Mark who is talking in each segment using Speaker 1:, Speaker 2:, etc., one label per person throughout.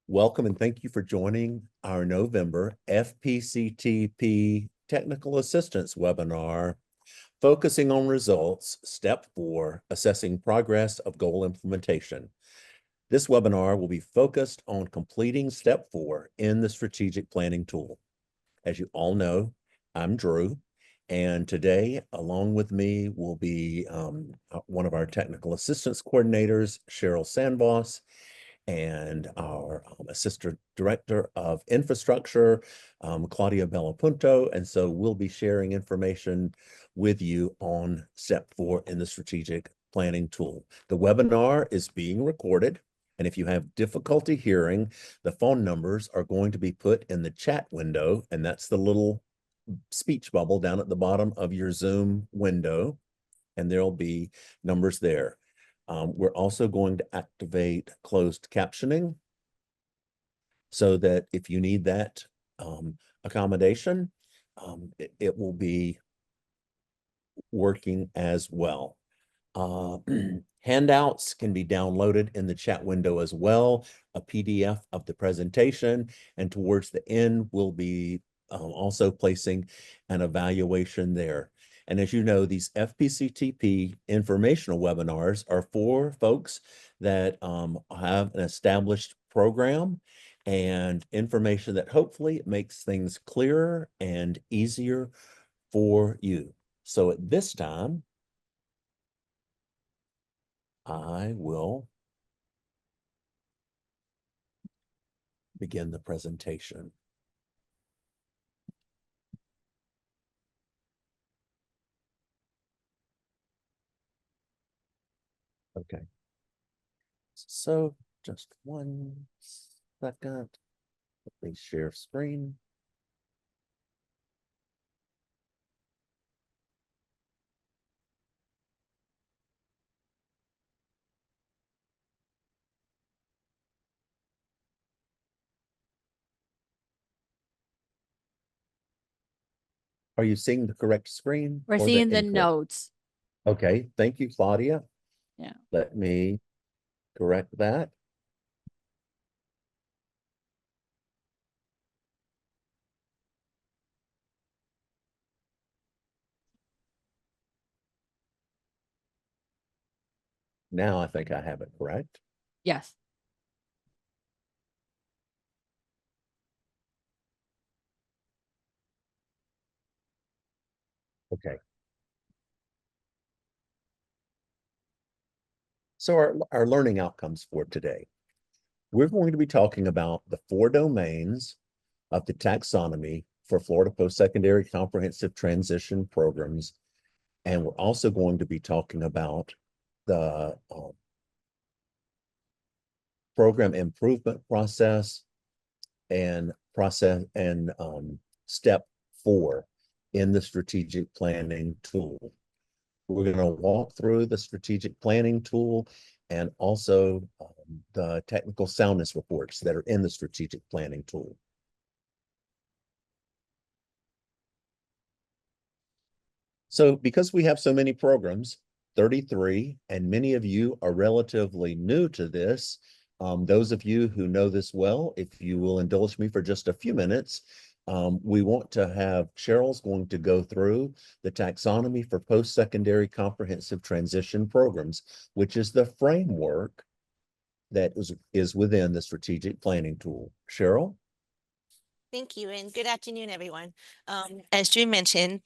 Speaker 1: Welcome and thank you for joining our November FPCTP Technical Assistance webinar, focusing on results, step 4, assessing progress of goal implementation. This webinar will be focused on completing step 4 in the strategic planning tool. As you all know, I'm Drew, and today, along with me will be one of our technical assistance coordinators, Cheryl Sandvoss, and our Assistant Director of Infrastructure, Claudia Bellapunto. And so we'll be sharing information with you on step 4 in the strategic planning tool. The webinar is being recorded. And if you have difficulty hearing, the phone numbers are going to be put in the chat window. And that's the little speech bubble down at the bottom of your Zoom window. And there'll be numbers there. We're also going to activate closed captioning so that if you need that accommodation, it will be working as well. Handouts can be downloaded in the chat window as well, a PDF of the presentation, and towards the end, we'll be also placing an evaluation there. And as you know, these FPCTP informational webinars are for folks that have an established program and information that hopefully makes things clearer and easier for you. So at this time, I will begin the presentation. Okay. So just 1 second. Let me share screen. Are you seeing the correct screen?
Speaker 2: We're
Speaker 1: or
Speaker 2: seeing the
Speaker 1: incorrect?
Speaker 2: notes.
Speaker 1: Okay, thank you, Claudia.
Speaker 2: Yeah.
Speaker 1: Let me correct that. Now I think I have it correct.
Speaker 2: Yes.
Speaker 1: Okay. So our learning outcomes for today. We're going to be talking about the 4 domains of the taxonomy for Florida Post-Secondary Comprehensive Transition Programs. And we're also going to be talking about the program improvement process and step 4 in the strategic planning tool. We're going to walk through the strategic planning tool and also the technical soundness reports that are in the strategic planning tool. So because we have so many programs, 33, and many of you are relatively new to this, those of you who know this well, if you will indulge me for just a few minutes, we want to have Cheryl's going to go through the taxonomy for post-secondary comprehensive transition programs, which is the framework that is within the strategic planning tool. Cheryl?
Speaker 3: Thank you, and good afternoon, everyone. As Drew mentioned,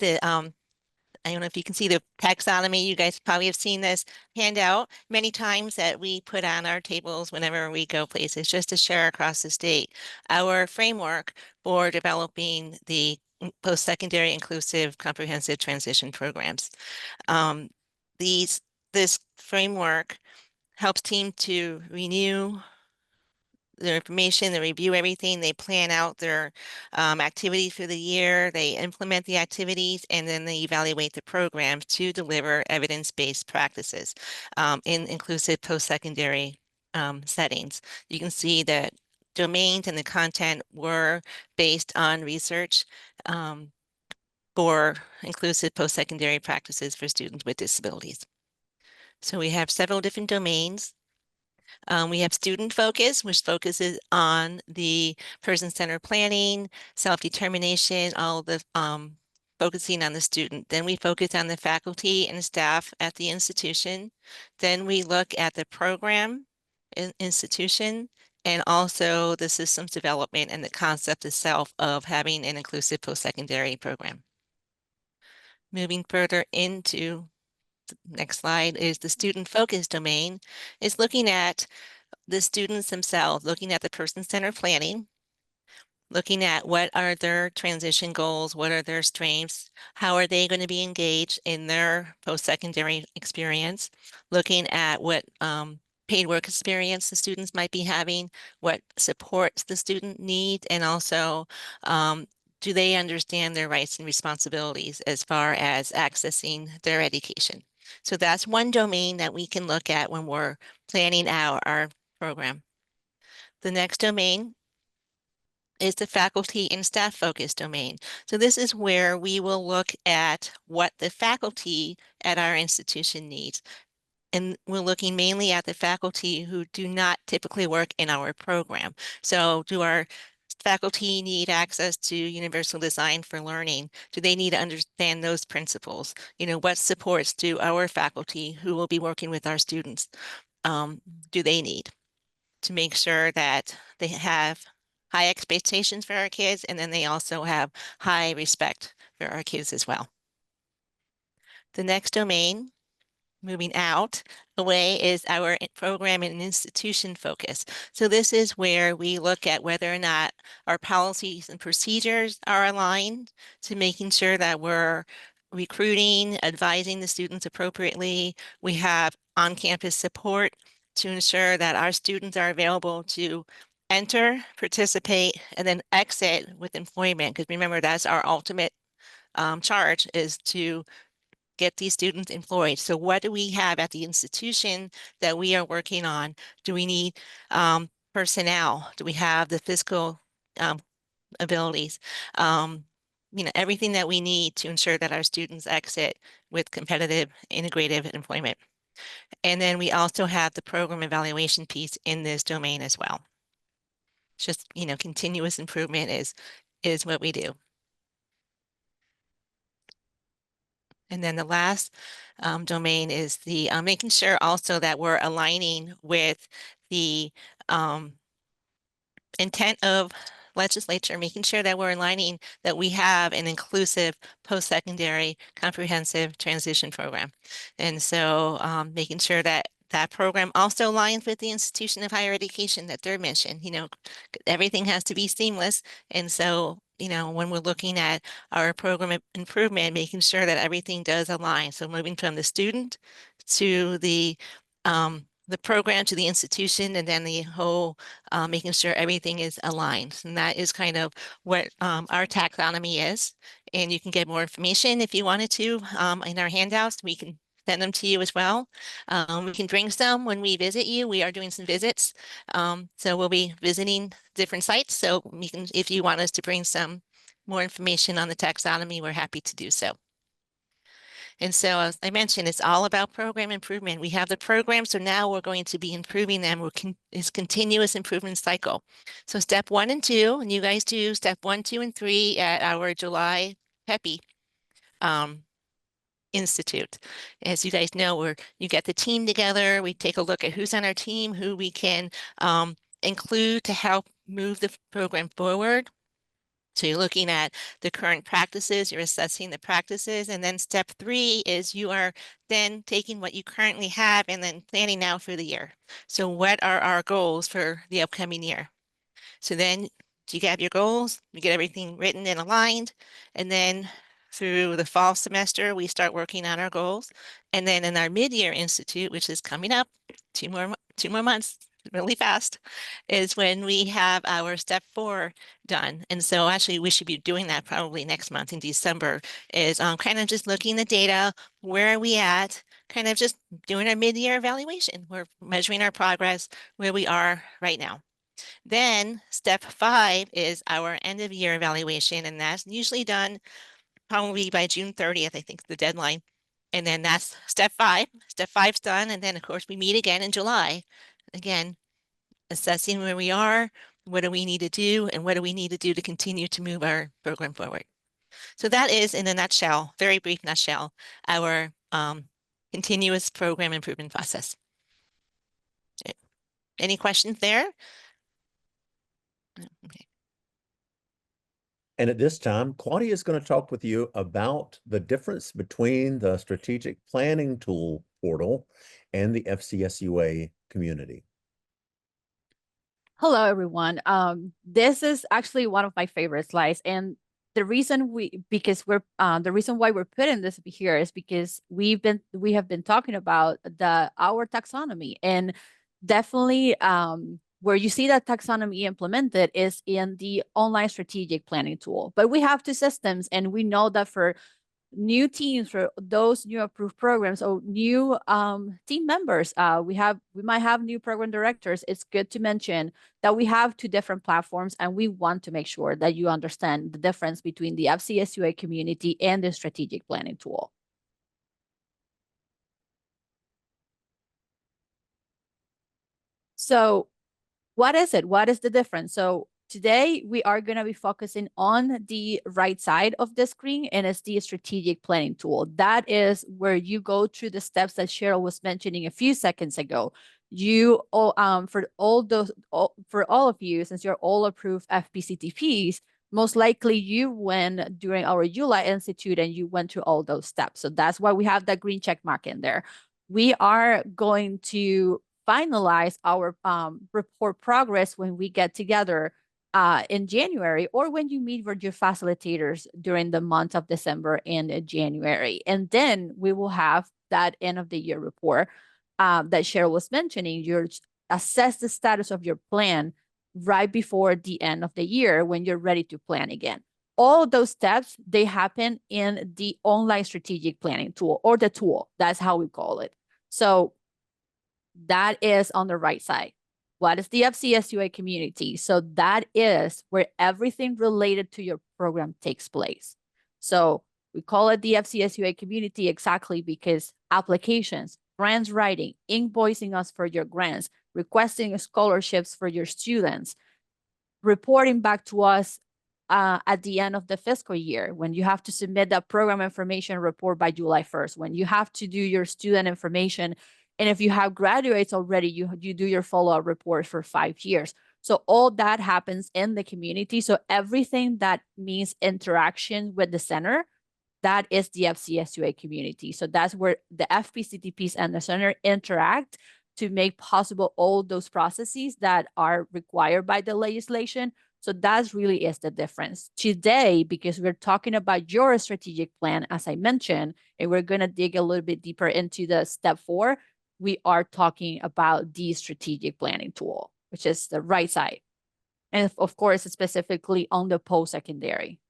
Speaker 3: I don't know if you can see the taxonomy. You guys probably have seen this handout many times that we put on our tables whenever we go places, just to share across the state our framework for developing the post-secondary inclusive comprehensive transition programs. This framework helps team to renew their information, they review everything, they plan out their activities for the year, they implement the activities, and then they evaluate the programs to deliver evidence-based practices in inclusive post-secondary settings. You can see that domains and the content were based on research for inclusive post-secondary practices for students with disabilities. So we have several different domains. We have student focus, which focuses on the person-centered planning, self-determination, all the focusing on the student. Then we focus on the faculty and staff at the institution. Then we look at the program institution and also the systems development and the concept itself of having an inclusive post-secondary program. Moving further into the next slide is the student focus domain, is looking at the students themselves, looking at the person-centered planning, looking at what are their transition goals, what are their strengths, how are they going to be engaged in their post-secondary experience, looking at what paid work experience the students might be having, what supports the student need, and also do they understand their rights and responsibilities as far as accessing their education. So that's one domain that we can look at when we're planning out our program. The next domain is the faculty and staff focus domain. So this is where we will look at what the faculty at our institution needs. And we're looking mainly at the faculty who do not typically work in our program. So do our faculty need access to universal design for learning? Do they need to understand those principles? You know, what supports do our faculty who will be working with our students, do they need to make sure that they have high expectations for our kids, and then they also have high respect for our kids as well. The next domain, moving out away, is our program and institution focus. So this is where we look at whether or not our policies and procedures are aligned to making sure that we're recruiting, advising the students appropriately. We have on-campus support to ensure that our students are available to enter, participate, and then exit with employment. Because remember, that's our ultimate charge, is to get these students employed. So what do we have at the institution that we are working on? Do we need personnel? Do we have the fiscal abilities? You know, everything that we need to ensure that our students exit with competitive, integrative employment. And then we also have the program evaluation piece in this domain as well. It's just, you know, continuous improvement is what we do. And then the last domain is the making sure also that we're aligning with the intent of legislature, making sure that we're aligning that we have an inclusive post-secondary comprehensive transition program. And so making sure that that program also aligns with the institution of higher education, that their mission, you know, everything has to be seamless. And so, you know, when we're looking at our program improvement, making sure that everything does align. So moving from the student to the program to the institution, and then the whole making sure everything is aligned. And that is kind of what our taxonomy is. And you can get more information if you wanted to in our handouts. We can send them to you as well. We can bring some when we visit you. We are doing some visits. So we'll be visiting different sites. So we can, if you want us to bring some more information on the taxonomy, we're happy to do so. And so, as I mentioned, it's all about program improvement. We have the program, so now we're going to be improving them. It's continuous improvement cycle. So step 1 and 2, and you guys do step 1, 2, and 3 at our July PEPI Institute. As you guys know, you get the team together. We take a look at who's on our team, who we can include to help move the program forward. So you're looking at the current practices, you're assessing the practices, and then step 3 is you are then taking what you currently have and then planning now for the year. So what are our goals for the upcoming year? So then you have your goals, you get everything written and aligned, and then through the fall semester, we start working on our goals. And then in our mid-year institute, which is coming up, two more months, really fast, is when we have our step 4 done. And so actually we should be doing that probably next month in December, is kind of just looking at the data, where are we at, kind of just doing our mid-year evaluation. We're measuring our progress where we are right now. Then step 5 is our end of year evaluation, and that's usually done probably by June 30th, I think, the deadline. And then that's step 5. Step 5's done, and then of course we meet again in July again, assessing where we are, what do we need to do, and what do we need to do to continue to move our program forward. So that is, in a nutshell, very brief nutshell, our continuous program improvement process. Any questions there? Okay.
Speaker 1: And at this time, Claudia is going to talk with you about the difference between the strategic planning tool portal and the FCSUA community.
Speaker 2: Hello, everyone. This is actually one of my favorite slides, and the reason why we're putting this here is because we have been talking about our taxonomy, and definitely where you see that taxonomy implemented is in the online strategic planning tool. But we have two systems, and we know that for new teams, for those new approved programs or new team members, we might have new program directors. It's good to mention that we have two different platforms, and we want to make sure that you understand the difference between the FCSUA community and the strategic planning tool. So what is it? What is the difference? So today we are going to be focusing on the right side of the screen, and it's the strategic planning tool. That is where you go through the steps that Cheryl was mentioning a few seconds ago. You all, for all of you, since you're all approved FPCTPs, most likely you went during our ULA Institute and you went through all those steps. So that's why we have that green check mark in there. We are going to finalize our report progress when we get together in January, or when you meet with your facilitators during the month of December and January. And then we will have that end of the year report that Cheryl was mentioning. You assess the status of your plan right before the end of the year when you're ready to plan again. All of those steps, they happen in the online strategic planning tool, or the tool. That's how we call it. So that is on the right side. What is the FCSUA community? So that is where everything related to your program takes place. So we call it the FCSUA community exactly because applications, grants writing, invoicing us for your grants, requesting scholarships for your students, reporting back to us at the end of the fiscal year, when you have to submit that program information report by July 1st, when you have to do your student information. And if you have graduates already, you do your follow-up report for 5 years. So all that happens in the community. So everything that means interaction with the center, that is the FCSUA community. So that's where the FPCTPs and the center interact to make possible all those processes that are required by the legislation. So that really is the difference today, because we're talking about your strategic plan, as I mentioned, and we're going to dig a little bit deeper into the step 4. We are talking about the strategic planning tool, which is the right side. And of course, specifically on the post-secondary.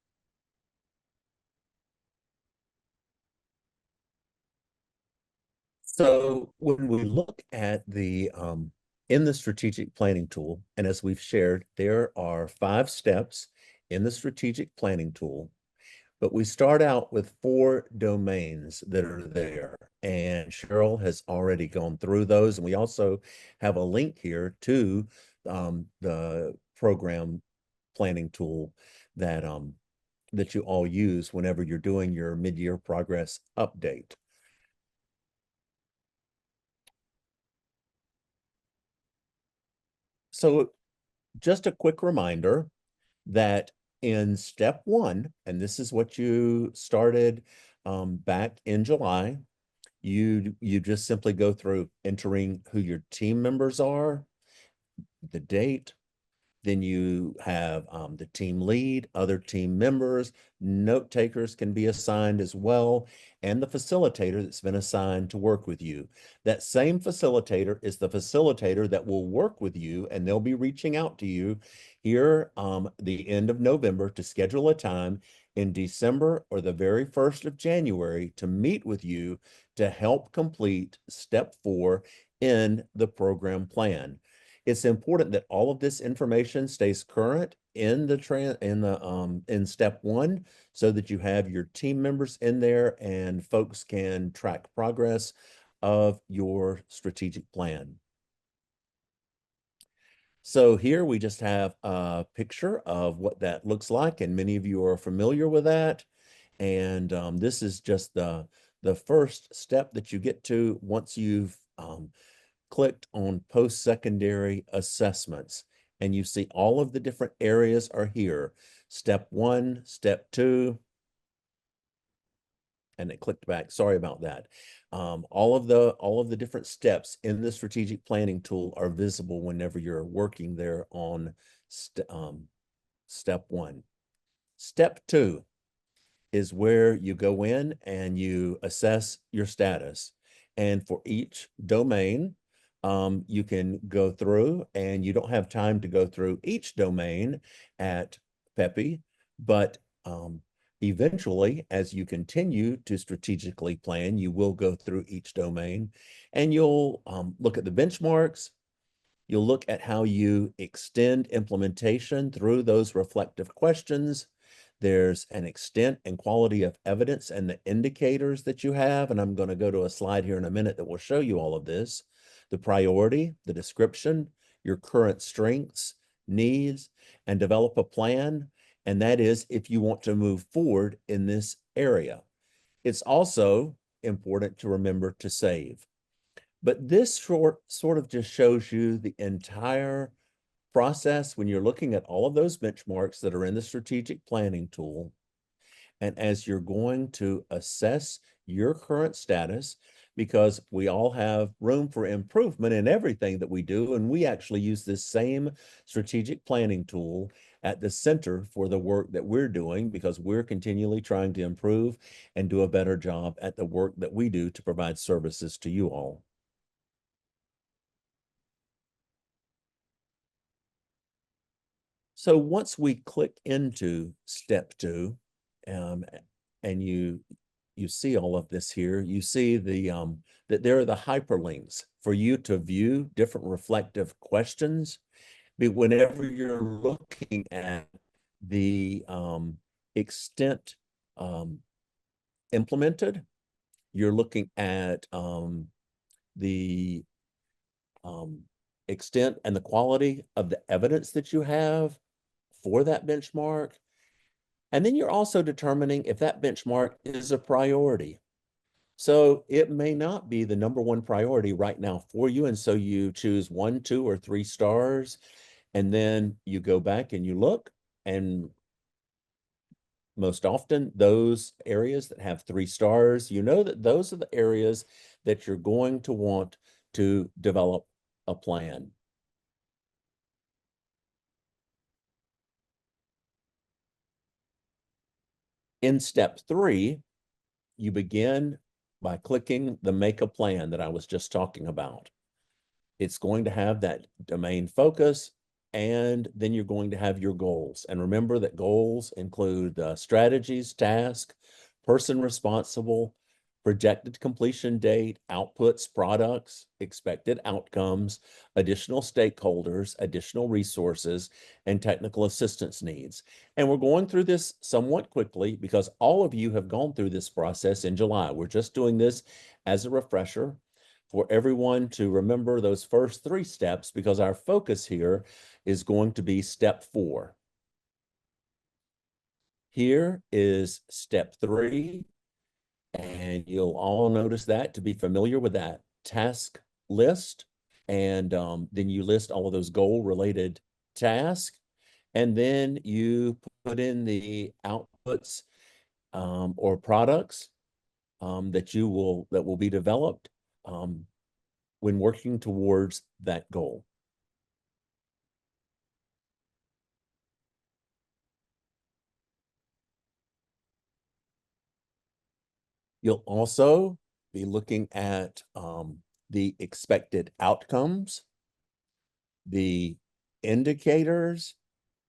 Speaker 1: So when we look at in the strategic planning tool, and as we've shared, there are 5 steps in the strategic planning tool, but we start out with 4 domains that are there. And Cheryl has already gone through those. And we also have a link here to the program planning tool that you all use whenever you're doing your mid-year progress update. So just a quick reminder that in step 1, and this is what you started back in July, you just simply go through entering who your team members are, the date. Then you have the team lead, other team members, note takers can be assigned as well, and the facilitator that's been assigned to work with you. That same facilitator is the facilitator that will work with you, and they'll be reaching out to you here the end of November to schedule a time in December or the very 1st of January to meet with you to help complete step 4 in the program plan. It's important that all of this information stays current in in step 1, so that you have your team members in there and folks can track progress of your strategic plan. So here we just have a picture of what that looks like, and many of you are familiar with that. And this is just the first step that you get to once you've clicked on post-secondary assessments. And you see all of the different areas are here. Step 1, step 2, and it clicked back. Sorry about that. All of the different steps in the strategic planning tool are visible whenever you're working there on step 1. Step 2 is where you go in and you assess your status. And for each domain, you can go through, and you don't have time to go through each domain at PEPI, but eventually, as you continue to strategically plan, you will go through each domain, and you'll look at the benchmarks. You'll look at how you extend implementation through those reflective questions. There's an extent and quality of evidence and the indicators that you have. And I'm going to go to a slide here in a minute that will show you all of this. The priority, the description, your current strengths, needs, and develop a plan. And that is if you want to move forward in this area. It's also important to remember to save. But this sort of just shows you the entire process when you're looking at all of those benchmarks that are in the strategic planning tool. And as you're going to assess your current status, because we all have room for improvement in everything that we do, and we actually use this same strategic planning tool at the center for the work that we're doing, because we're continually trying to improve and do a better job at the work that we do to provide services to you all. So once we click into step 2, and you see all of this here, you see that there are the hyperlinks for you to view different reflective questions. But whenever you're looking at the extent implemented, you're looking at the extent and the quality of the evidence that you have for that benchmark. And then you're also determining if that benchmark is a priority. So it may not be the #1 priority right now for you. And so you choose 1, 2, or 3 stars, and then you go back and you look, and most often those areas that have 3 stars, you know that those are the areas that you're going to want to develop a plan. In step 3, you begin by clicking the Make a Plan that I was just talking about. It's going to have that domain focus, and then you're going to have your goals. And remember that goals include strategies, task, person responsible, projected completion date, outputs, products, expected outcomes, additional stakeholders, additional resources, and technical assistance needs. And we're going through this somewhat quickly because all of you have gone through this process in July. We're just doing this as a refresher for everyone to remember those first 3 steps, because our focus here is going to be step 4. Here is step 3. And you'll all notice that to be familiar with that task list. And then you list all of those goal-related tasks. And then you put in the outputs or products that will be developed when working towards that goal. You'll also be looking at the expected outcomes, the indicators,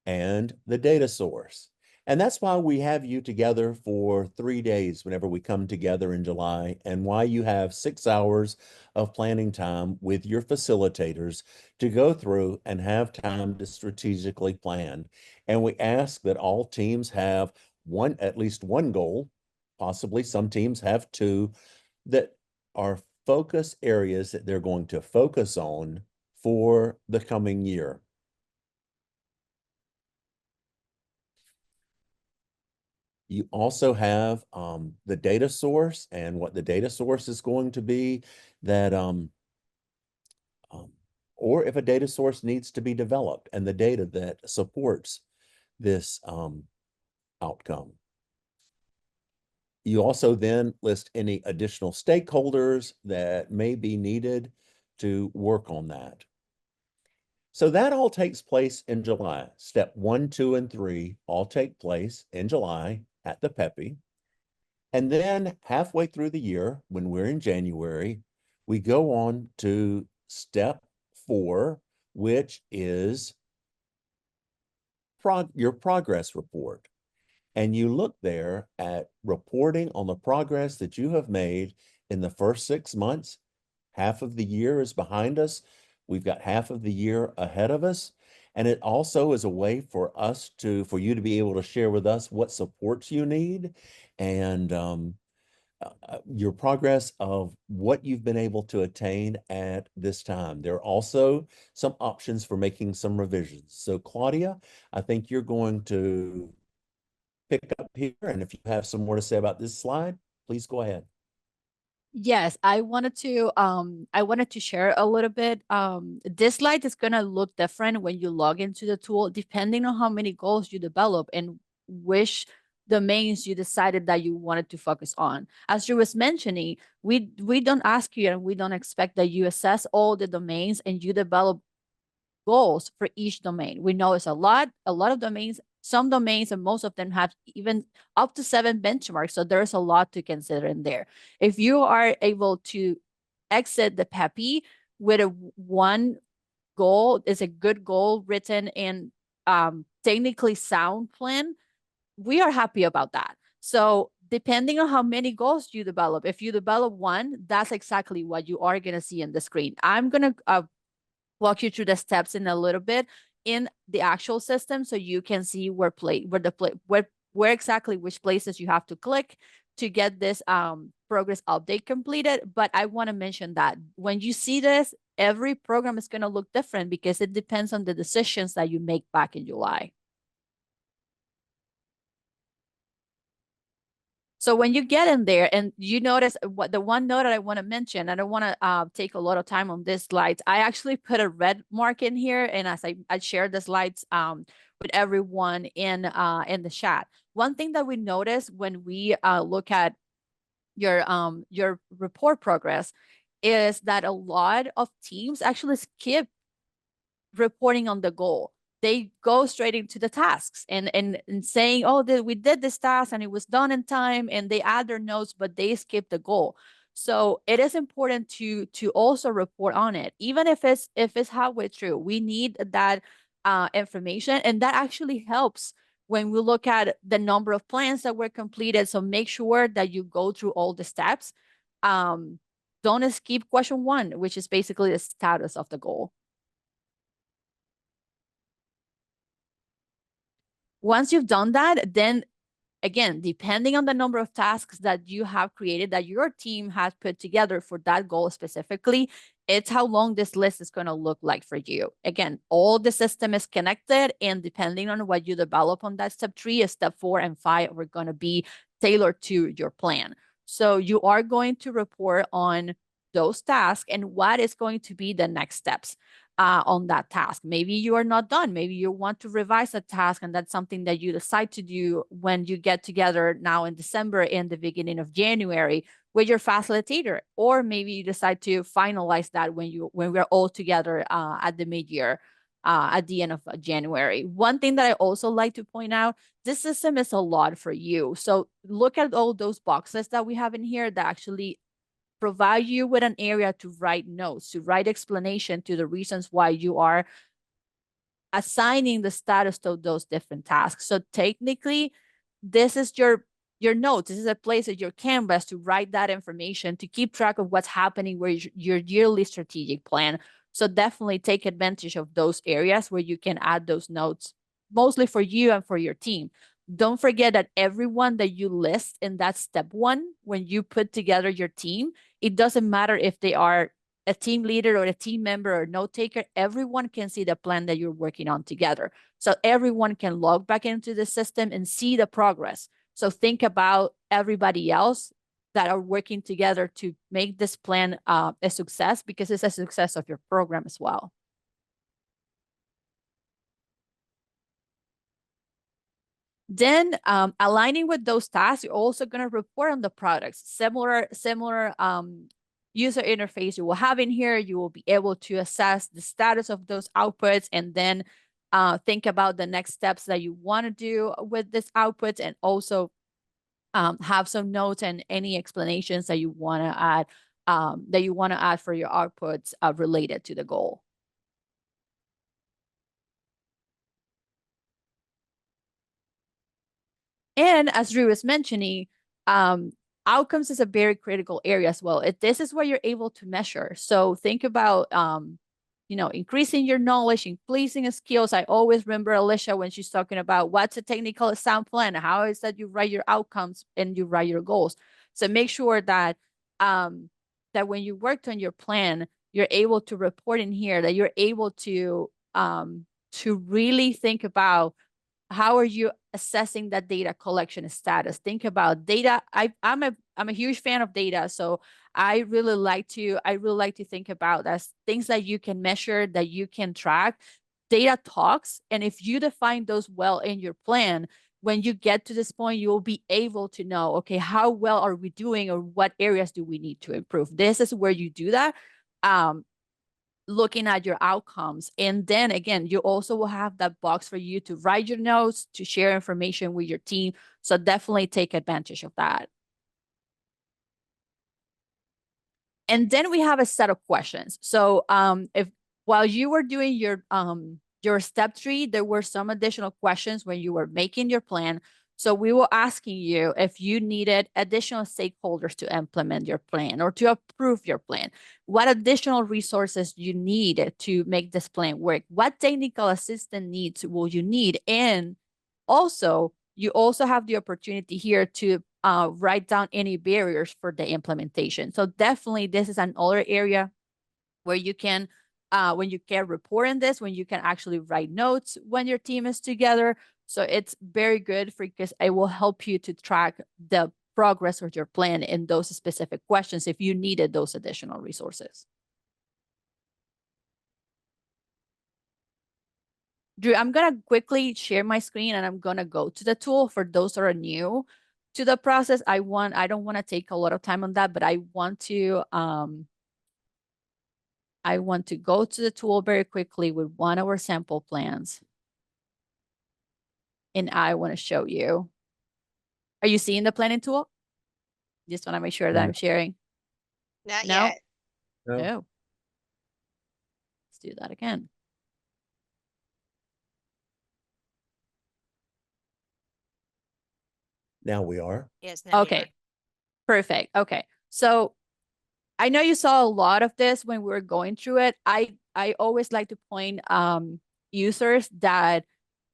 Speaker 1: and the data source. And that's why we have you together for 3 days whenever we come together in July, and why you have 6 hours of planning time with your facilitators to go through and have time to strategically plan. And we ask that all teams have at least one goal, possibly some teams have 2, that are focus areas that they're going to focus on for the coming year. You also have the data source and what the data source is going to be that, or if a data source needs to be developed and the data that supports this outcome. You also then list any additional stakeholders that may be needed to work on that. So that all takes place in July. Step 1, 2, and 3 all take place in July at the PEPI. And then halfway through the year, when we're in January, we go on to step 4, which is your progress report. And you look there at reporting on the progress that you have made in the first 6 months. Half of the year is behind us. We've got half of the year ahead of us. And it also is a way for you to be able to share with us what supports you need and your progress of what you've been able to attain at this time. There are also some options for making some revisions. So Claudia, I think you're going to pick up here. And if you have some more to say about this slide, please go ahead.
Speaker 2: Yes, I wanted to share a little bit. This slide is gonna look different when you log into the tool, depending on how many goals you develop and which domains you decided that you wanted to focus on. As you was mentioning, we don't ask you and we don't expect that you assess all the domains and you develop goals for each domain. We know it's a lot of domains. Some domains and most of them have even up to 7 benchmarks. So there's a lot to consider in there. If you are able to exit the PEPI with one goal, is a good goal written in technically sound plan, we are happy about that. So depending on how many goals you develop, if you develop one, that's exactly what you are going to see in the screen. I'm going to walk you through the steps in a little bit in the actual system so you can see where exactly which places you have to click to get this progress update completed. But I want to mention that when you see this, every program is going to look different because it depends on the decisions that you make back in July. So when you get in there and you notice what the one note that I want to mention, I don't want to take a lot of time on this slides. I actually put a red mark in here, and as I shared the slides with everyone in the chat. One thing that we notice when we look at your report progress is that a lot of teams actually skip reporting on the goal. They go straight into the tasks and saying, oh, we did this task and it was done in time, and they add their notes, but they skip the goal. So it is important to also report on it, even if it's halfway through. We need that information, and that actually helps when we look at the number of plans that were completed. So make sure that you go through all the steps. Don't skip question 1, which is basically the status of the goal. Once you've done that, then again, depending on the number of tasks that you have created, that your team has put together for that goal specifically, it's how long this list is going to look like for you. Again, all the system is connected, and depending on what you develop on that step 3, step 4 and 5 are going to be tailored to your plan. So you are going to report on those tasks and what is going to be the next steps on that task. Maybe you are not done. Maybe you want to revise a task, and that's something that you decide to do when you get together now in December and the beginning of January with your facilitator. Or maybe you decide to finalize that when we're all together at the mid-year, at the end of January. One thing that I also like to point out, this system is a lot for you. So look at all those boxes that we have in here that actually provide you with an area to write notes, to write explanation to the reasons why you are assigning the status to those different tasks. So technically, this is your notes. This is a place at your canvas to write that information, to keep track of what's happening with your yearly strategic plan. So definitely take advantage of those areas where you can add those notes, mostly for you and for your team. Don't forget that everyone that you list in that step 1, when you put together your team, it doesn't matter if they are a team leader or a team member or note taker, everyone can see the plan that you're working on together. So everyone can log back into the system and see the progress. So think about everybody else that are working together to make this plan a success, because it's a success of your program as well. Then aligning with those tasks, you're also going to report on the products. Similar user interface you will have in here. You will be able to assess the status of those outputs, and then think about the next steps that you want to do with this outputs, and also have some notes and any explanations that you want to add for your outputs related to the goal. And as Drew was mentioning, outcomes is a very critical area as well. This is where you're able to measure. So think about, increasing your knowledge, increasing skills. I always remember Alicia when she's talking about what's a technical exam plan, how is that you write your outcomes and you write your goals. So make sure that that when you worked on your plan, you're able to report in here, that you're able to really think about how are you assessing that data collection status. Think about data. I'm a huge fan of data, so I really like to think about as things that you can measure, that you can track. Data talks, and if you define those well in your plan, when you get to this point, you will be able to know, okay, how well are we doing, or what areas do we need to improve? This is where you do that. Looking at your outcomes. And then again, you also will have that box for you to write your notes, to share information with your team. So definitely take advantage of that. And then we have a set of questions. So if while you were doing your step 3, there were some additional questions when you were making your plan. So we were asking you if you needed additional stakeholders to implement your plan or to approve your plan. What additional resources you need to make this plan work? What technical assistance needs will you need? And also, you also have the opportunity here to write down any barriers for the implementation. So definitely this is another area where you can, when you can report in this, when you can actually write notes when your team is together. So it's very good because it will help you to track the progress of your plan in those specific questions if you needed those additional resources. Drew, I'm going to quickly share my screen and I'm going to go to the tool for those that are new to the process. I don't want to take a lot of time on that, but I want to go to the tool very quickly with one of our sample plans. And I want to show you. Are you seeing the planning tool? Just want to make sure that I'm sharing.
Speaker 3: Not
Speaker 2: No?
Speaker 3: yet.
Speaker 1: No.
Speaker 2: No. Let's do that again.
Speaker 1: Now we are.
Speaker 3: Yes. Now we are.
Speaker 2: Okay. Perfect. Okay. So I know you saw a lot of this when we were going through it. I always like to point users that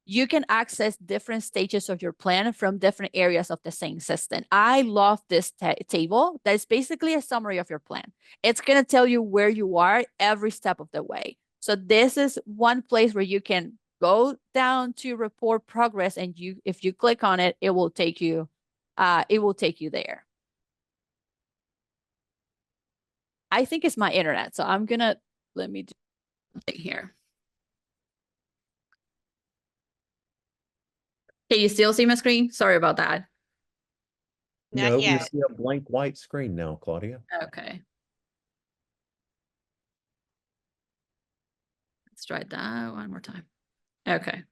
Speaker 2: you can access different stages of your plan from different areas of the same system. I love this table. That's basically a summary of your plan. It's going to tell you where you are every step of the way. So this is one place where you can go down to report progress, and if you click on it, it will take you there. I think it's my internet, so I'm gonna let me do something here. Can you still see my screen? Sorry about that.
Speaker 3: Not
Speaker 1: No, we
Speaker 3: yet.
Speaker 1: see a blank white screen now, Claudia.
Speaker 2: Okay. Let's try that one more time. Okay.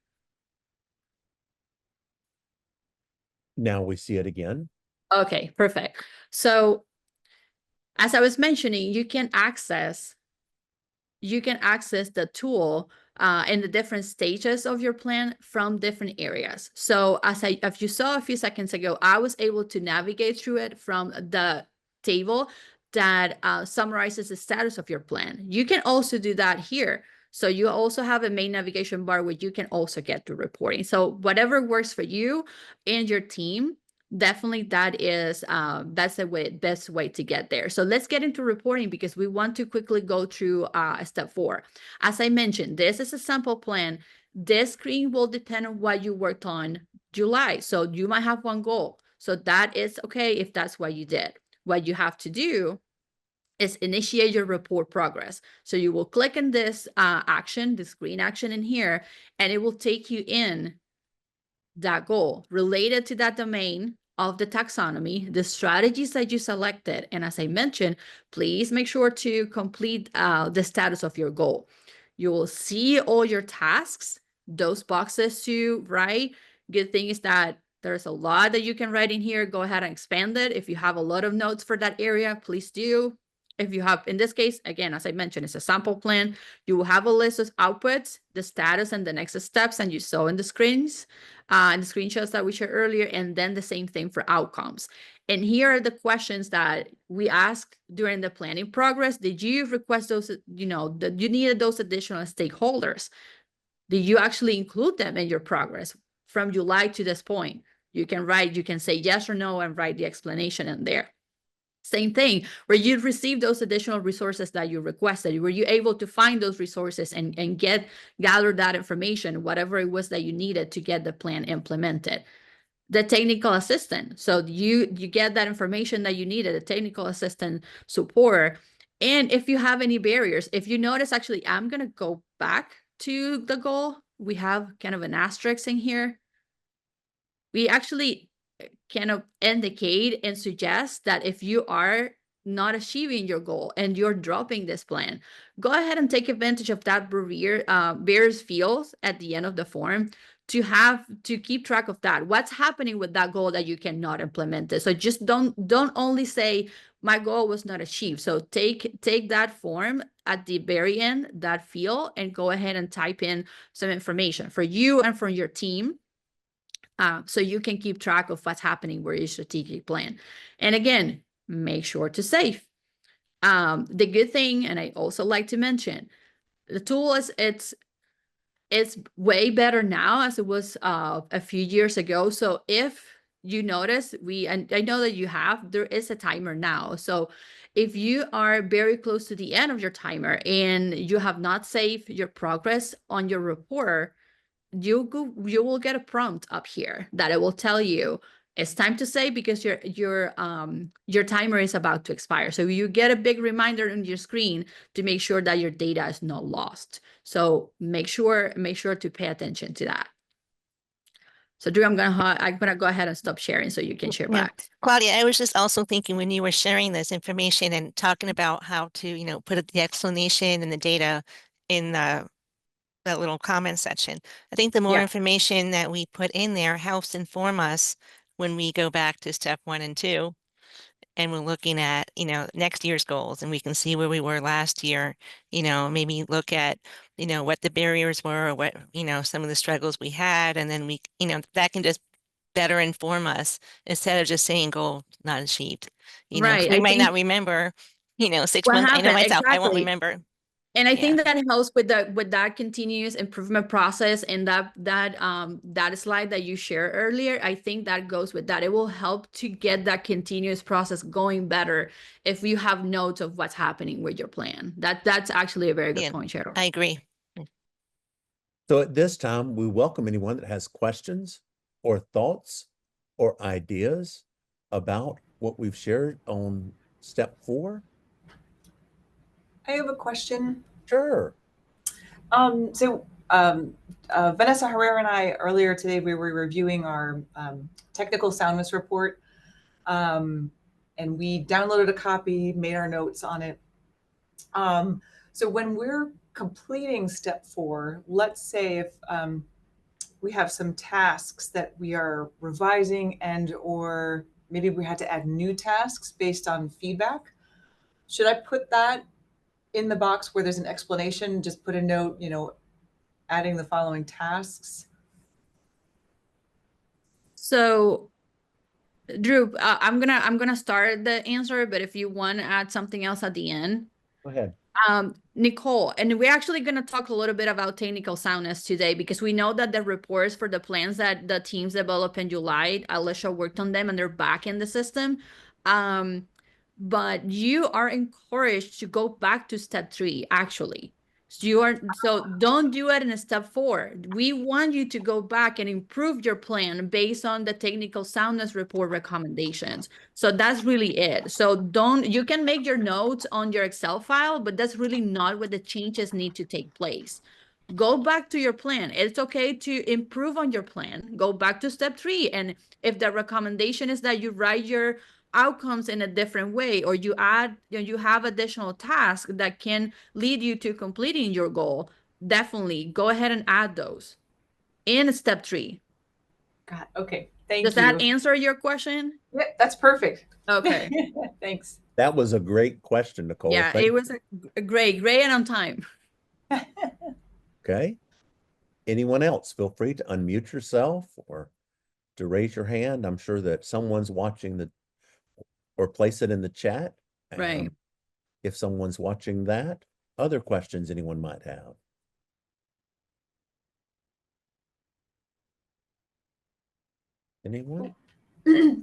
Speaker 1: Now we see it again.
Speaker 2: Okay, perfect. So as I was mentioning, you can access the tool in the different stages of your plan from different areas. So if you saw a few seconds ago, I was able to navigate through it from the table that summarizes the status of your plan. You can also do that here. So you also have a main navigation bar where you can also get to reporting. So whatever works for you and your team, definitely that's the best way to get there. So let's get into reporting because we want to quickly go through step 4. As I mentioned, this is a sample plan. This screen will depend on what you worked on July. So you might have one goal. So that is okay if that's what you did. What you have to do is initiate your report progress. So you will click on this action, this green action in here, and it will take you in that goal related to that domain of the taxonomy, the strategies that you selected. And as I mentioned, please make sure to complete the status of your goal. You will see all your tasks, those boxes to write. Good thing is that there's a lot that you can write in here. Go ahead and expand it. If you have a lot of notes for that area, please do. If you have, in this case, again, as I mentioned, it's a sample plan. You will have a list of outputs, the status, and the next steps, and you saw in the screens, and the screenshots that we shared earlier, and then the same thing for outcomes. And here are the questions that we asked during the planning progress. Did you request those, that you needed those additional stakeholders? Did you actually include them in your progress from July to this point? You can say yes or no and write the explanation in there. Same thing, where you received those additional resources that you requested. Were you able to find those resources and gather that information, whatever it was that you needed to get the plan implemented? The technical assistant. So you get that information that you needed, the technical assistant support. And if you have any barriers, if you notice, actually, I'm going to go back to the goal. We have kind of an asterisk in here. We actually kind of indicate and suggest that if you are not achieving your goal and you're dropping this plan, go ahead and take advantage of that barriers fields at the end of the form to keep track of that. What's happening with that goal that you cannot implement it? So just don't only say my goal was not achieved. So take that form at the very end, that field, and go ahead and type in some information for you and for your team. So you can keep track of what's happening with your strategic plan. And again, make sure to save. The good thing, and I also like to mention, the tool it's way better now as it was a few years ago. So if you notice, and I know that you have, there is a timer now. So if you are very close to the end of your timer and you have not saved your progress on your report, you will get a prompt up here that it will tell you it's time to save because your timer is about to expire. So you get a big reminder on your screen to make sure that your data is not lost. So make sure to pay attention to that. So Drew, I'm gonna go ahead and stop sharing so you can share back.
Speaker 3: Claudia, I was just also thinking when you were sharing this information and talking about how to, put the explanation and the data in that little comment section. I think the more information that we put in there helps inform us when we go back to step 1 and 2 and we're looking at, next year's goals, and we can see where we were last year, maybe look at, what the barriers were, or what, some of the struggles we had. And then we, that can just better inform us instead of just saying goal not achieved.
Speaker 2: Right.
Speaker 3: We might not remember, 6
Speaker 2: what
Speaker 3: months. I know
Speaker 2: happened.
Speaker 3: myself, I won't
Speaker 2: Exactly.
Speaker 3: remember.
Speaker 2: And I think that helps with that continuous improvement process and that slide that you shared earlier. I think that goes with that. It will help to get that continuous process going better if you have notes of what's happening with your plan. That's actually a very good point, Cheryl.
Speaker 3: I agree.
Speaker 1: So at this time, we welcome anyone that has questions or thoughts or ideas about what we've shared on step 4.
Speaker 4: I have a question.
Speaker 1: Sure.
Speaker 4: Vanessa Herrera and I, earlier today, we were reviewing our technical soundness report, and we downloaded a copy, made our notes on it. So when we're completing step 4, let's say if we have some tasks that we are revising or maybe we had to add new tasks based on feedback, should I put that in the box where there's an explanation, just put a note, adding the following tasks?
Speaker 2: So Drew, I'm gonna start the answer, but if you want to add something else at the end,
Speaker 1: go ahead.
Speaker 2: Nicole, and we're actually going to talk a little bit about technical soundness today because we know that the reports for the plans that the teams developed in July, Alicia worked on them and they're back in the system. But you are encouraged to go back to step 3, actually. So don't do it in a step 4. We want you to go back and improve your plan based on the technical soundness report recommendations. So that's really it. So you can make your notes on your Excel file, but that's really not where the changes need to take place. Go back to your plan. It's okay to improve on your plan. Go back to step 3. And if the recommendation is that you write your outcomes in a different way, or you have additional tasks that can lead you to completing your goal, definitely go ahead and add those in step 3.
Speaker 4: God, okay, thank
Speaker 2: Does
Speaker 4: you.
Speaker 2: that answer your question?
Speaker 4: Yep, that's perfect.
Speaker 2: Okay.
Speaker 4: Thanks.
Speaker 1: That was a great question, Nicole.
Speaker 2: Yeah,
Speaker 1: Thank
Speaker 2: it was a great and on time.
Speaker 1: Okay. Anyone else? Feel free to unmute yourself or to raise your hand. I'm sure that someone's watching or place it in the chat.
Speaker 2: Right.
Speaker 1: If someone's watching that, other questions anyone might have. Anyone?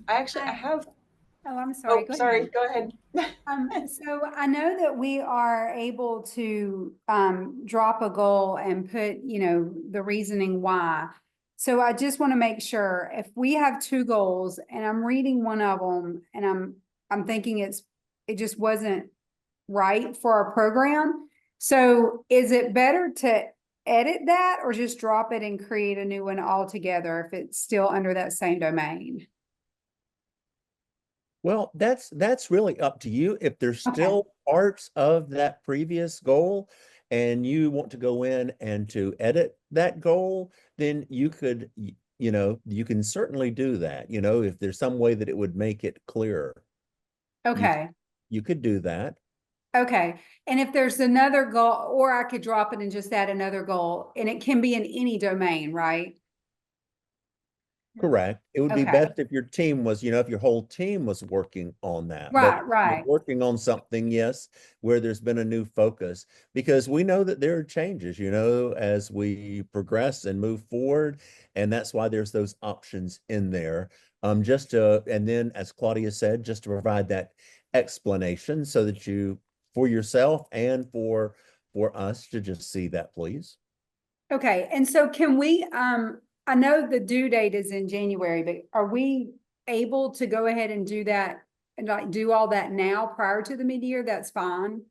Speaker 4: I have,
Speaker 5: Oh, I'm sorry.
Speaker 4: oh, sorry,
Speaker 5: ahead.
Speaker 4: go ahead.
Speaker 5: So I know that we are able to drop a goal and put, the reasoning why. So I just want to make sure if we have 2 goals and I'm reading one of them and I'm thinking it just wasn't right for our program. So is it better to edit that or just drop it and create a new one altogether if it's still under that same domain?
Speaker 1: Well, that's really up to you. If there's
Speaker 5: Okay.
Speaker 1: still parts of that previous goal and you want to go in and to edit that goal, then you could, you can certainly do that. If there's some way that it would make it clearer.
Speaker 5: Okay.
Speaker 1: You could do that.
Speaker 5: Okay. And if there's another goal, or I could drop it and just add another goal, and it can be in any domain, right?
Speaker 1: Correct. It would be
Speaker 5: Okay.
Speaker 1: best if your team was, if your whole team was working on that.
Speaker 5: Right,
Speaker 1: But
Speaker 5: right.
Speaker 1: working on something, yes, where there's been a new focus, because we know that there are changes, as we progress and move forward. And that's why there's those options in there. And then as Claudia said, just to provide that explanation so that for yourself and for us to just see that, please.
Speaker 5: Okay. And so can we, I know the due date is in January, but are we able to go ahead and do that and like do all that now prior to the mid-year? That's fine.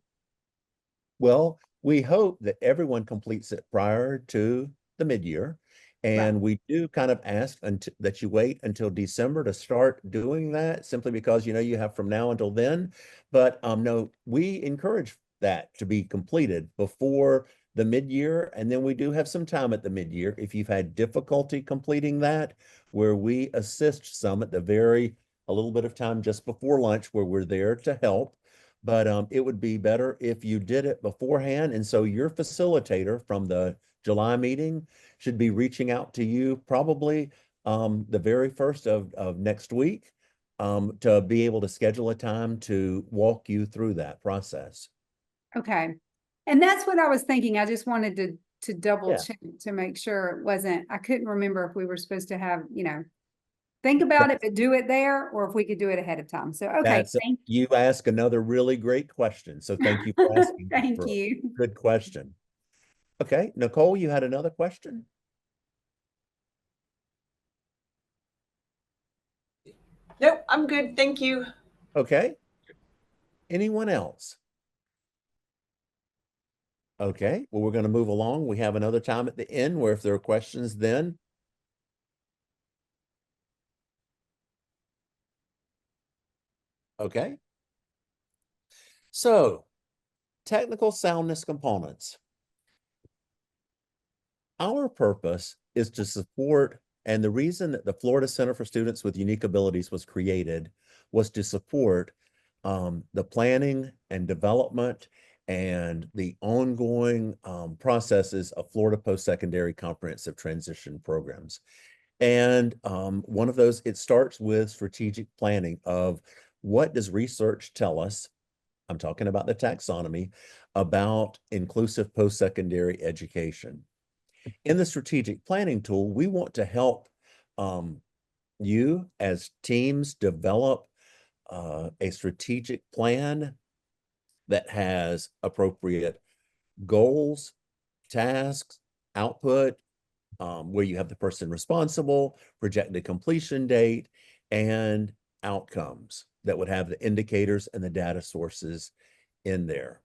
Speaker 1: Well, we hope that everyone completes it prior to the mid-year. And we do kind of ask that you wait until December to start doing that, simply because, you have from now until then. But no, we encourage that to be completed before the mid-year. And then we do have some time at the mid-year. If you've had difficulty completing that, where we assist some at a little bit of time just before lunch, where we're there to help. But it would be better if you did it beforehand. And so your facilitator from the July meeting should be reaching out to you probably the very first of next week to be able to schedule a time to walk you through that process.
Speaker 5: Okay. And that's what I was thinking. I just wanted to double
Speaker 1: Yeah.
Speaker 5: check to make sure it wasn't, I couldn't remember if we were supposed to have, think about it, but do it there, or if we could do it ahead of time. So, okay.
Speaker 1: You ask another really great question. So thank you for asking.
Speaker 5: Thank you.
Speaker 1: Good question. Okay, Nicole, you had another question?
Speaker 4: Nope, I'm good. Thank you.
Speaker 1: Okay. Anyone else? Okay, well, we're going to move along. We have another time at the end where if there are questions then. Okay. So, technical soundness components. Our purpose is to support, and the reason that the Florida Center for Students with Unique Abilities was created was to support the planning and development and the ongoing processes of Florida Postsecondary Comprehensive Transition Programs. And one of those, it starts with strategic planning of what does research tell us? I'm talking about the taxonomy, about inclusive post-secondary education. In the strategic planning tool, we want to help you as teams develop a strategic plan that has appropriate goals, tasks, output, where you have the person responsible, projected completion date, and outcomes that would have the indicators and the data sources in there.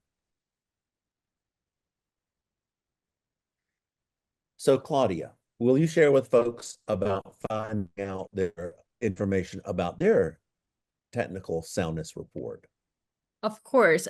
Speaker 1: So Claudia, will you share with folks about finding out their information about their technical soundness report?
Speaker 2: Of course.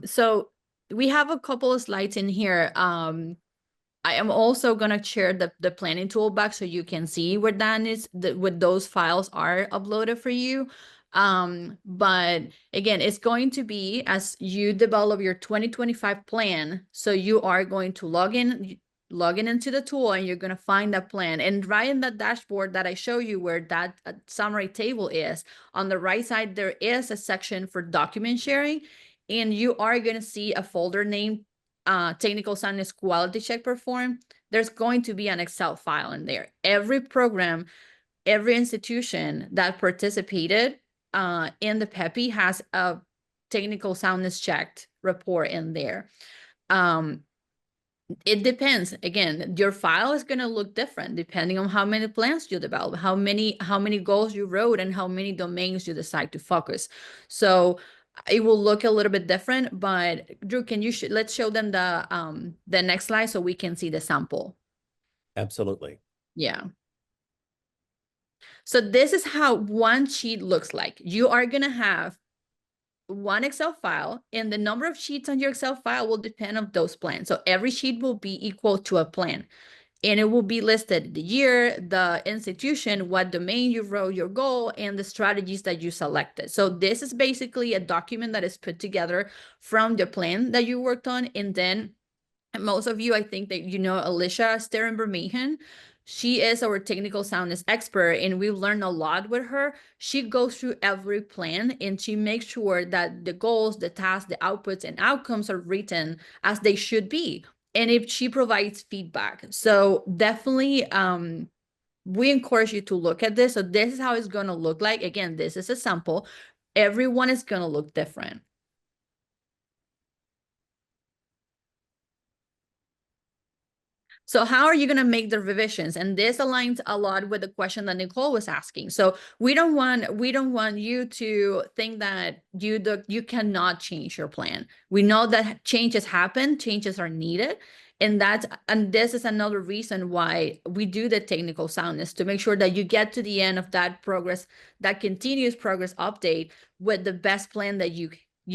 Speaker 2: So we have a couple of slides in here. I am also gonna share the planning toolbox so you can see where that is, what those files are uploaded for you. But again, it's going to be as you develop your 2025 plan. So you are going to log in into the tool and you're going to find that plan. And right in that dashboard that I show you where that summary table is, on the right side, there is a section for document sharing. And you are going to see a folder named technical soundness quality check performed. There's going to be an Excel file in there. Every program, every institution that participated in the PEPI has a technical soundness checked report in there. It depends. Again, your file is going to look different depending on how many plans you develop, how many goals you wrote, and how many domains you decide to focus. So it will look a little bit different. But Drew, can you let's show them the next slide so we can see the sample.
Speaker 1: Absolutely.
Speaker 2: Yeah. So this is how one sheet looks like. You are going to have one Excel file, and the number of sheets on your Excel file will depend on those plans. So every sheet will be equal to a plan, and it will be listed the year, the institution, what domain you wrote your goal, and the strategies that you selected. So this is basically a document that is put together from the plan that you worked on. And then most of you, I think that you know Alicia Sterenberg-Mahan. She is our technical soundness expert, and we've learned a lot with her. She goes through every plan and she makes sure that the goals, the tasks, the outputs, and outcomes are written as they should be. And if she provides feedback. So definitely we encourage you to look at this. So this is how it's going to look like. Again, this is a sample. Everyone is going to look different. So how are you going to make the revisions? And this aligns a lot with the question that Nicole was asking. So we don't want you to think that you cannot change your plan. We know that changes happen, changes are needed. And this is another reason why we do the technical soundness, to make sure that you get to the end of that progress, that continuous progress update with the best plan that you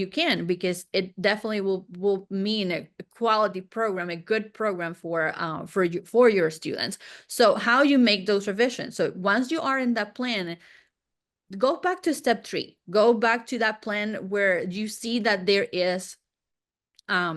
Speaker 2: can, because it definitely will mean a quality program, a good program for your students. So how you make those revisions. So once you are in that plan, go back to step 3. Go back to that plan where you see that there is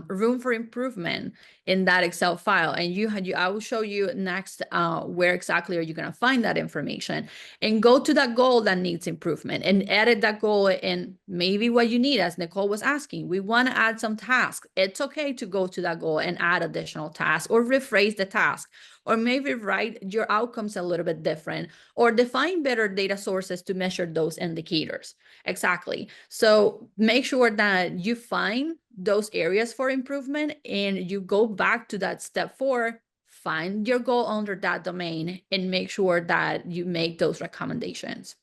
Speaker 2: room for improvement in that Excel file. And I will show you next where exactly are you going to find that information, and go to that goal that needs improvement and edit that goal. And maybe what you need, as Nicole was asking, we want to add some tasks. It's okay to go to that goal and add additional tasks, or rephrase the task, or maybe write your outcomes a little bit different, or define better data sources to measure those indicators. Exactly. So make sure that you find those areas for improvement, and you go back to that step 4, find your goal under that domain, and make sure that you make those recommendations.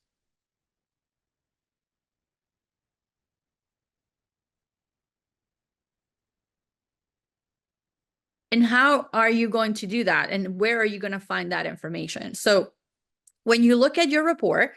Speaker 2: And how are you going to do that? And where are you going to find that information? So when you look at your report,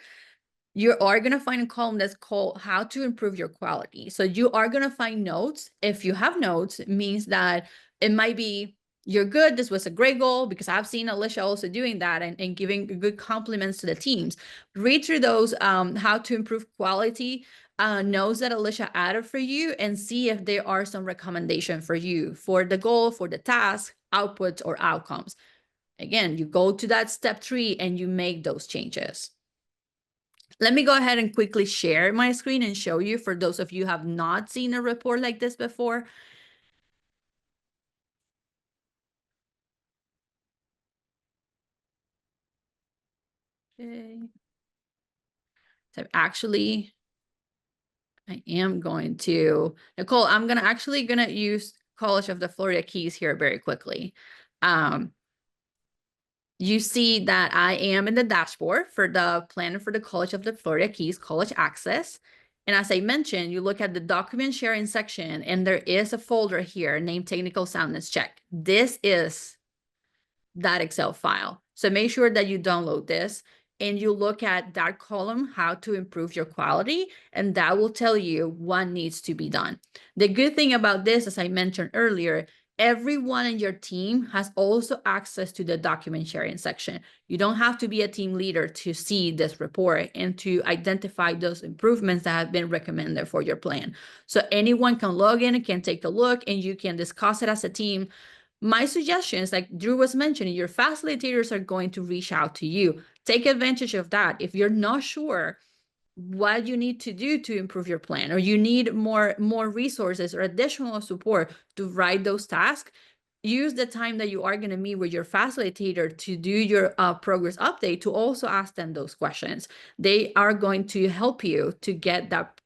Speaker 2: you are going to find a column that's called how to improve your quality. So you are going to find notes. If you have notes, it means that it might be, you're good, this was a great goal, because I've seen Alicia also doing that and giving good compliments to the teams. Read through those how to improve quality notes that Alicia added for you, and see if there are some recommendations for you for the goal, for the task, outputs, or outcomes. Again, you go to that step 3 and you make those changes. Let me go ahead and quickly share my screen and show you, for those of you who have not seen a report like this before. Okay. So actually, I am going to, Nicole, I'm actually gonna use College of the Florida Keys here very quickly. You see that I am in the dashboard for the plan for the College of the Florida Keys College Access. And as I mentioned, you look at the document sharing section and there is a folder here named Technical Soundness Check. This is that Excel file. So make sure that you download this and you look at that column, how to improve your quality, and that will tell you what needs to be done. The good thing about this, as I mentioned earlier, everyone in your team has also access to the document sharing section. You don't have to be a team leader to see this report and to identify those improvements that have been recommended for your plan. So anyone can log in and can take a look and you can discuss it as a team. My suggestions, like Drew was mentioning, your facilitators are going to reach out to you. Take advantage of that. If you're not sure what you need to do to improve your plan, or you need more resources or additional support to write those tasks, use the time that you are going to meet with your facilitator to do your progress update to also ask them those questions. They are going to help you to get that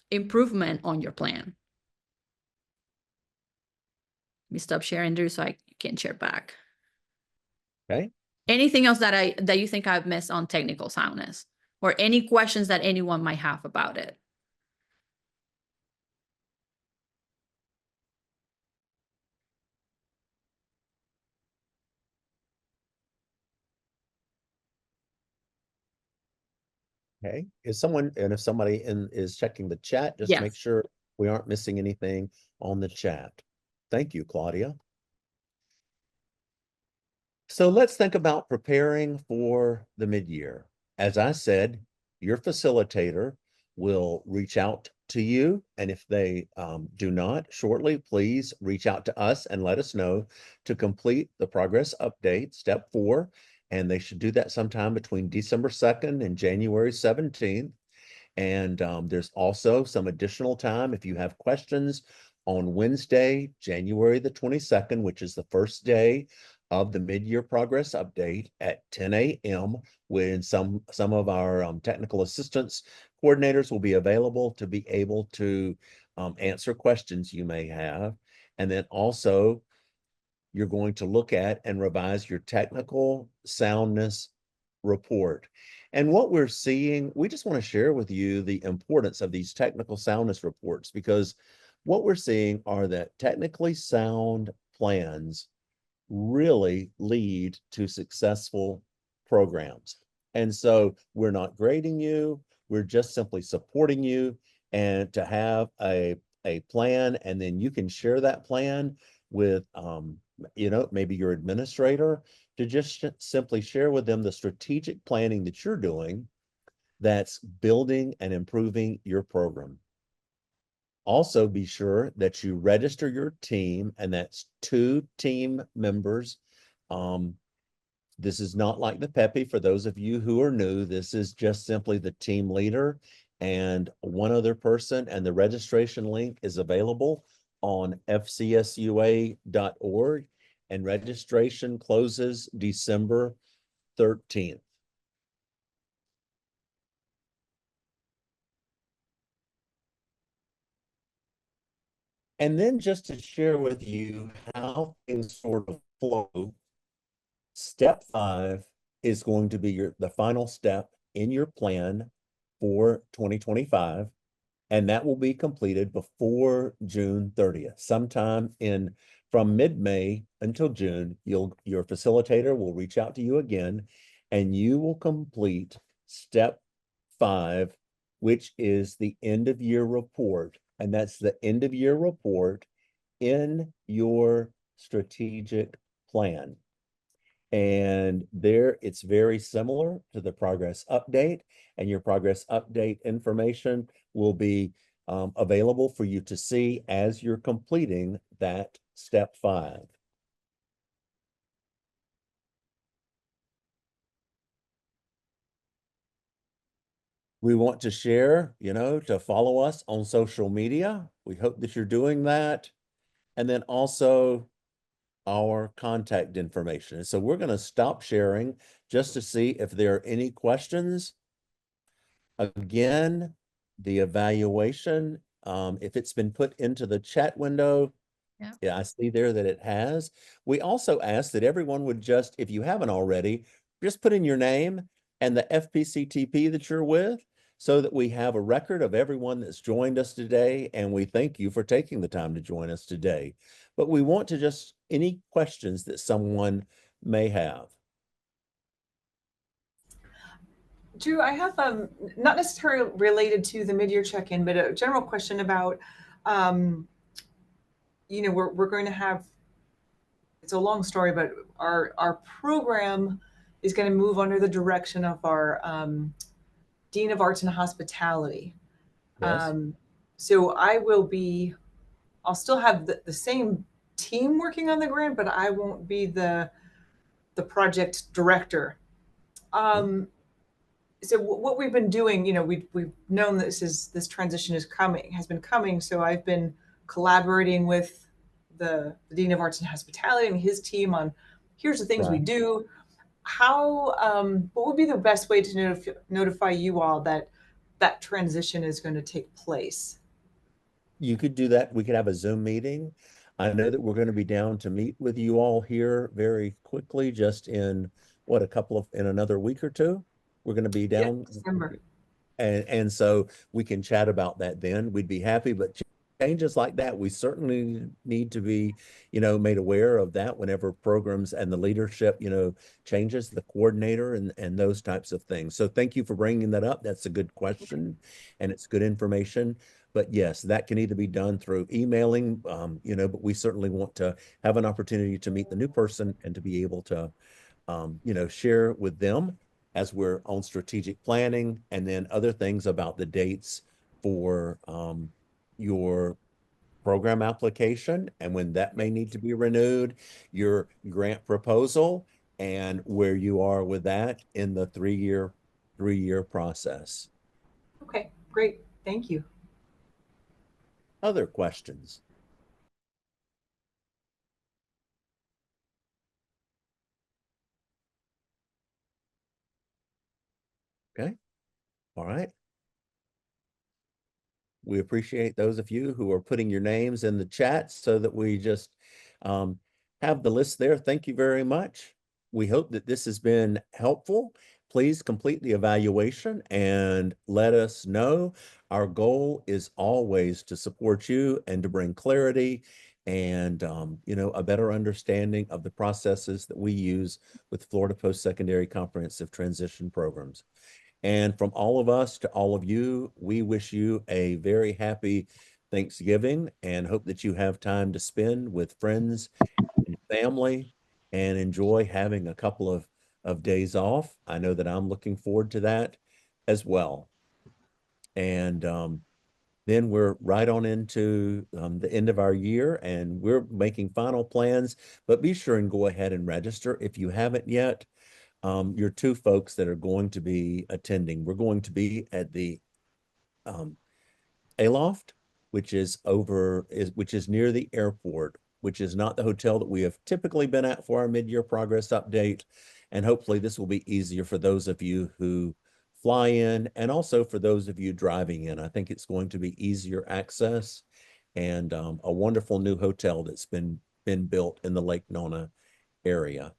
Speaker 2: improvement on your plan. Let me stop sharing, Drew, so I can share back.
Speaker 1: Okay.
Speaker 2: Anything else that you think I've missed on technical soundness, or any questions that anyone might have about it?
Speaker 1: Okay. If somebody is checking the chat, just
Speaker 2: Yes.
Speaker 1: make sure we aren't missing anything on the chat. Thank you, Claudia. So let's think about preparing for the mid-year. As I said, your facilitator will reach out to you. And if they do not shortly, please reach out to us and let us know to complete the progress update, step 4. And they should do that sometime between December 2nd and January 17th. And there's also some additional time if you have questions on Wednesday, January the 22nd, which is the first day of the mid-year progress update at 10 a.m. when some of our technical assistance coordinators will be available to be able to answer questions you may have. And then also you're going to look at and revise your technical soundness report. And what we're seeing, we just want to share with you the importance of these technical soundness reports, because what we're seeing are that technically sound plans really lead to successful programs. And so we're not grading you, we're just simply supporting you, and to have a plan, and then you can share that plan with maybe your administrator, to just simply share with them the strategic planning that you're doing that's building and improving your program. Also, be sure that you register your team, and that's 2 team members. This is not like the PEPI. For those of you who are new, this is just simply the team leader and one other person, and the registration link is available on FCSUA.org, and registration closes December 13th. And then just to share with you how things sort of flow, step 5 is going to be the final step in your plan for 2025. And that will be completed before June 30th. Sometime from mid-May until June, your facilitator will reach out to you again, and you will complete step 5, which is the end of year report. And that's the end of year report in your strategic plan. And there, it's very similar to the progress update, and your progress update information will be available for you to see as you're completing that step 5. We want to share, to follow us on social media. We hope that you're doing that. And then also our contact information. So we're going to stop sharing just to see if there are any questions. Again, the evaluation, if it's been put into the chat window, Yeah, I see there that it has. We also asked that everyone would just, if you haven't already, just put in your name and the FPCTP that you're with so that we have a record of everyone that's joined us today. And we thank you for taking the time to join us today. But we want to just, any questions that someone may have.
Speaker 4: Drew, I have not necessarily related to the mid-year check-in, but a general question about, we're going to have, it's a long story, but our program is going to move under the direction of our Dean of Arts and Hospitality.
Speaker 1: Yes.
Speaker 4: So I'll still have the same team working on the grant, but I won't be the project director. So what we've been doing, we've known this transition has been coming. So I've been collaborating with the Dean of Arts and Hospitality and his team on here's the things we
Speaker 1: Right.
Speaker 4: do. What would be the best way to notify you all that transition is going to take place?
Speaker 1: You could do that. We could have a Zoom meeting. I know that we're going to be down to meet with you all here very quickly, just in in another week or two. We're going to be
Speaker 4: Yeah,
Speaker 1: down.
Speaker 4: December.
Speaker 1: And so we can chat about that then. We'd be happy, but changes like that, we certainly need to be, made aware of that whenever programs and the leadership, changes, the coordinator and those types of things. So thank you for bringing that up. That's a good question and it's good information. But yes, that can either be done through emailing, but we certainly want to have an opportunity to meet the new person and to be able to, share with them as we're on strategic planning and then other things about the dates for your program application and when that may need to be renewed, your grant proposal and where you are with that in the three-year process.
Speaker 4: Okay, great. Thank you.
Speaker 1: Other questions? Okay. All right. We appreciate those of you who are putting your names in the chat so that we just have the list there. Thank you very much. We hope that this has been helpful. Please complete the evaluation and let us know. Our goal is always to support you and to bring clarity and a better understanding of the processes that we use with Florida Post-Secondary Comprehensive Transition Programs. And from all of us to all of you, we wish you a very happy Thanksgiving and hope that you have time to spend with friends and family and enjoy having a couple of days off. I know that I'm looking forward to that as well. And then we're right on into the end of our year and we're making final plans, but be sure and go ahead and register if you haven't yet. Your two folks that are going to be attending. We're going to be at the Aloft, which is near the airport, which is not the hotel that we have typically been at for our mid-year progress update. And hopefully this will be easier for those of you who fly in and also for those of you driving in. I think it's going to be easier access and a wonderful new hotel that's been built in the Lake Nona area.